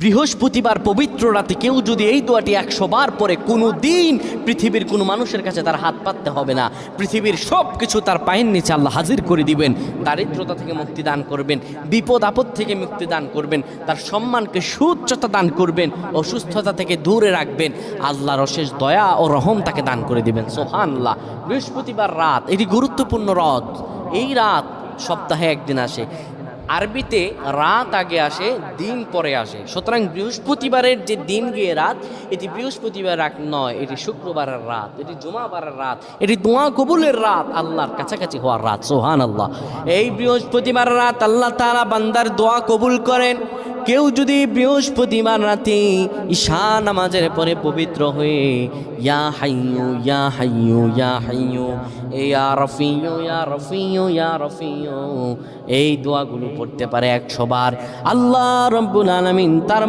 বৃহস্পতিবার পবিত্র রাতে কেউ যদি এই দোয়াটি 100 বার পরে কোনো দিন পৃথিবীর কোনো মানুষের কাছে তার হাত পাততে হবে না, পৃথিবীর সব কিছু তার পায়ের নিচে আল্লাহ হাজির করে দিবেন। দারিদ্রতা থেকে মুক্তি দান করবেন, বিপদ আপদ থেকে মুক্তি দান করবেন, তার সম্মানকে সুউচ্চতা দান করবেন, অসুস্থতা থেকে দূরে রাখবেন, আল্লাহর অশেষ দয়া ও রহম তাকে দান করে দিবেন। সুবহানাল্লাহ। বৃহস্পতিবার রাত এটি গুরুত্বপূর্ণ রাত। এই রাত সপ্তাহে একদিন আসে। আরবিতে রাত আগে আসে, দিন পরে আসে। সুতরাং বৃহস্পতিবারের যে দিন গিয়ে রাত, এটি বৃহস্পতিবার রাত নয়, এটি শুক্রবারের রাত, এটি জুমাবারের রাত, এটি দোয়া কবুলের রাত, আল্লাহর কাছাকাছি হওয়ার রাত। সুবহানাল্লাহ। এই বৃহস্পতিবার রাত আল্লাহ তাআলা বান্দার দোয়া কবুল করেন। কেউ যদি বৃহস্পতিবার রাতে ঈশা নামাজের পরে পবিত্র হয়ে ইয়া হাইয়ু ইয়া হাইয়ু ইয়া হাইয়ু ইয়া রফিয়ু ইয়া রফিয়ু ইয়া রফিয়ু এই দোয়াগুলো পড়তে পারে 100 বার, আল্লাহ রাব্বুল আলামিন তার